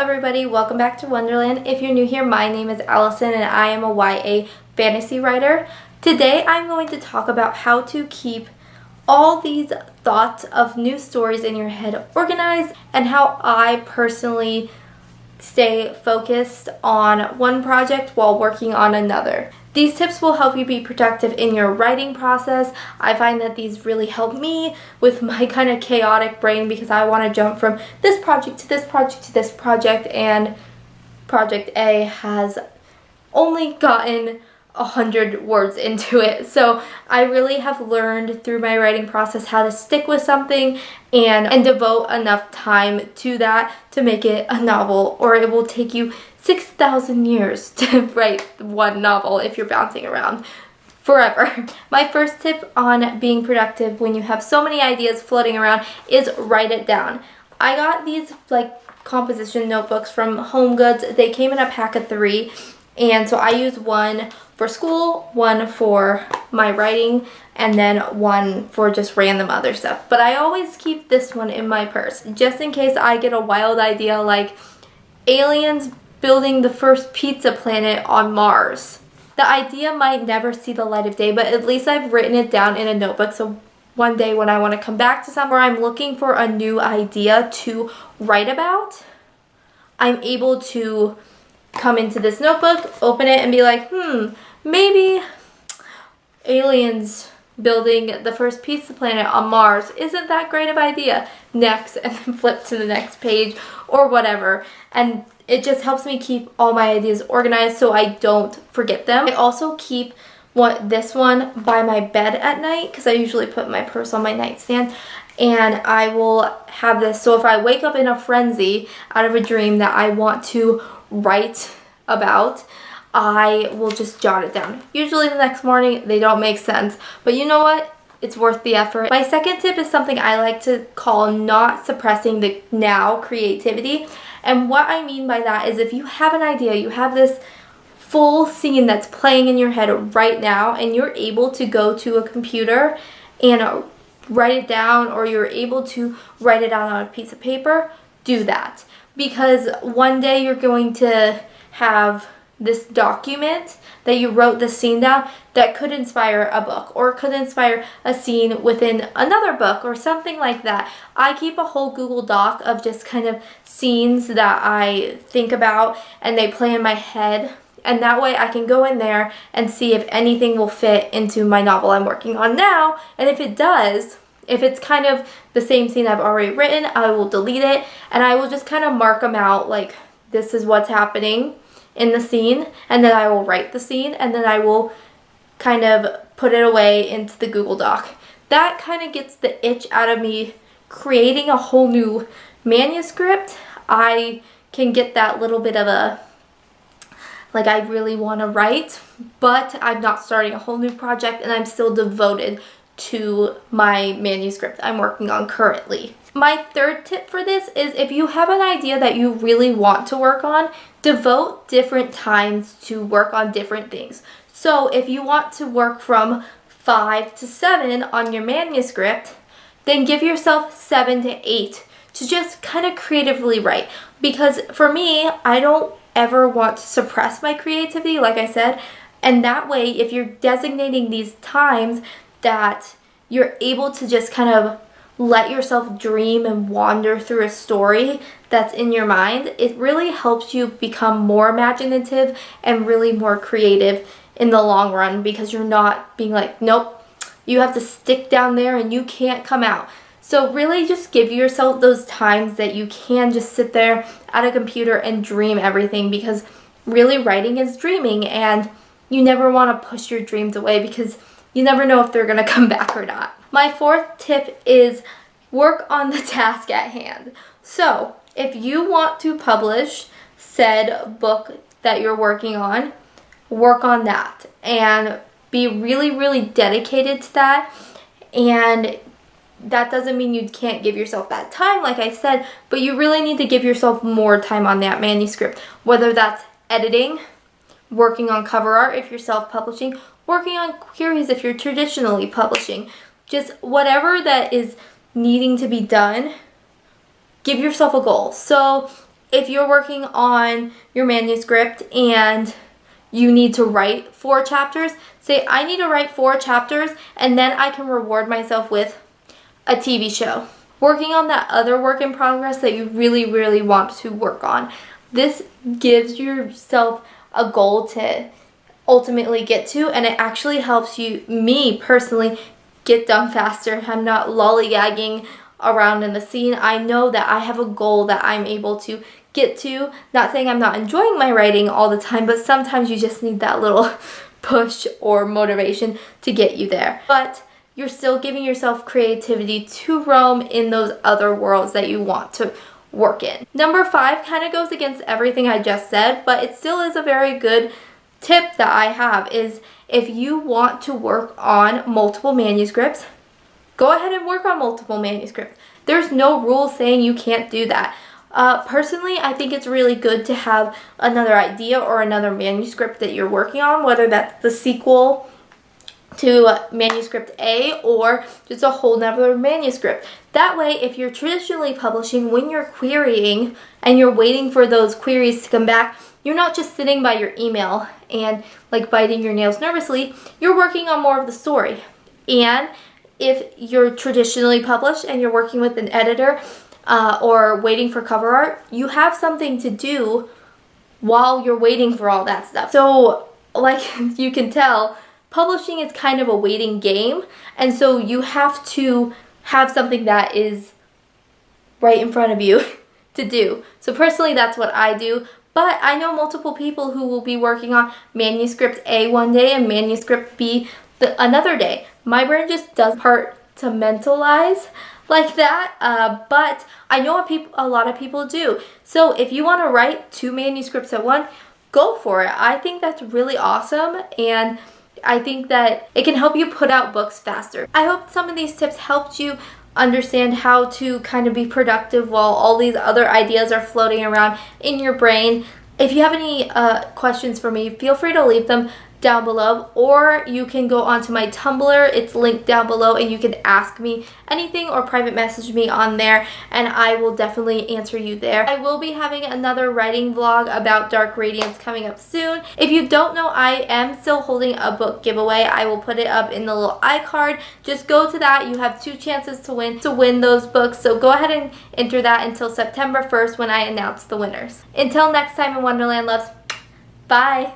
everybody, welcome back to Wonderland. If you're new here, my name is Allison and I am a YA fantasy writer. Today I'm going to talk about how to keep all these thoughts of new stories in your head organized and how I personally stay focused on one project while working on another. These tips will help you be productive in your writing process. I find that these really help me with my kind of chaotic brain because I want to jump from this project to this project to this project, and project A has only gotten 100 words into it. So I really have learned through my writing process how to stick with something and devote enough time to that to make it a novel, or it will take you 6,000 years to write one novel if you're bouncing around forever. My first tip on being productive when you have so many ideas floating around is write it down. I got these composition notebooks from Home Goods. They came in a pack of 3, and so I use one for school, one for my writing, and then one for just random other stuff. But I always keep this one in my purse just in case I get a wild idea like aliens building the first pizza planet on Mars. The idea might never see the light of day, but at least I've written it down in a notebook, so one day when I want to come back to somewhere I'm looking for a new idea to write about, I'm able to come into this notebook, open it, and be like, maybe aliens building the first pizza planet on Mars isn't that great of an idea. Next, and then flip to the next page or whatever. And it just helps me keep all my ideas organized so I don't forget them. I also keep this one by my bed at night because I usually put my purse on my nightstand, and I will have this so if I wake up in a frenzy out of a dream that I want to write about, I will just jot it down. Usually the next morning they don't make sense, but you know what? It's worth the effort. My second tip is something I like to call not suppressing the now creativity. And what I mean by that is if you have an idea, you have this full scene that's playing in your head right now, and you're able to go to a computer and write it down, or you're able to write it out on a piece of paper, do that. Because one day you're going to have this document that you wrote the scene down that could inspire a book or could inspire a scene within another book or something like that. I keep a whole Google Doc of just kind of scenes that I think about and they play in my head, and that way I can go in there and see if anything will fit into my novel I'm working on now, and if it does, if it's kind of the same scene I've already written, I will delete it and I will just kind of mark them out like this is what's happening in the scene, and then I will write the scene, and then I will kind of put it away into the Google Doc. That kind of gets the itch out of me creating a whole new manuscript. I can get that little bit of a, I really want to write, but I'm not starting a whole new project and I'm still devoted to my manuscript I'm working on currently. My third tip for this is if you have an idea that you really want to work on, devote different times to work on different things. So if you want to work from 5 to 7 on your manuscript, then give yourself 7 to 8 to just kind of creatively write. Because for me, I don't ever want to suppress my creativity, like I said, and that way if you're designating these times that you're able to just kind of let yourself dream and wander through a story that's in your mind, it really helps you become more imaginative and really more creative in the long run, because you're not being like, nope, you have to stick down there and you can't come out. So really just give yourself those times that you can just sit there at a computer and dream everything, because really writing is dreaming, and you never want to push your dreams away because you never know if they're going to come back or not. My fourth tip is work on the task at hand. So if you want to publish said book that you're working on, work on that and be really, really dedicated to that. And that doesn't mean you can't give yourself that time, like I said, but you really need to give yourself more time on that manuscript, whether that's editing, working on cover art if you're self-publishing, working on queries if you're traditionally publishing. Just whatever that is needing to be done, give yourself a goal. So if you're working on your manuscript and you need to write 4 chapters, say I need to write 4 chapters and then I can reward myself with a TV show. Working on that other work in progress that you really, really want to work on. This gives yourself a goal to ultimately get to, and it actually helps me personally, get done faster. I'm not lollygagging around in the scene. I know that I have a goal that I'm able to get to. Not saying I'm not enjoying my writing all the time, but sometimes you just need that little push or motivation to get you there. But you're still giving yourself creativity to roam in those other worlds that you want to work in. Number 5 kind of goes against everything I just said, but it still is a very good tip that I have, is if you want to work on multiple manuscripts, go ahead and work on multiple manuscripts. There's no rule saying you can't do that. Personally, I think it's really good to have another idea or another manuscript that you're working on, whether that's the sequel to manuscript A or just a whole nother manuscript. That way, if you're traditionally publishing, when you're querying and you're waiting for those queries to come back, you're not just sitting by your email and like biting your nails nervously. You're working on more of the story. And if you're traditionally published and you're working with an editor or waiting for cover art, you have something to do while you're waiting for all that stuff. So like you can tell, publishing is kind of a waiting game, and so you have to have something that is right in front of you to do. So personally, that's what I do, but I know multiple people who will be working on manuscript A one day and manuscript B another day. My brain just doesn't compartmentalize like that, but I know a lot of people do. So if you want to write 2 manuscripts at once, go for it. I think that's really awesome, and I think that it can help you put out books faster. I hope some of these tips helped you understand how to kind of be productive while all these other ideas are floating around in your brain. If you have any questions for me, feel free to leave them down below, or you can go onto my Tumblr. It's linked down below, and you can ask me anything or private message me on there, and I will definitely answer you there. I will be having another writing vlog about Dark Radiance coming up soon. If you don't know, I am still holding a book giveaway. I will put it up in the little iCard. Just go to that. You have 2 chances to win those books, so go ahead and enter that until September 1st when I announce the winners. Until next time in Wonderland Loves, bye!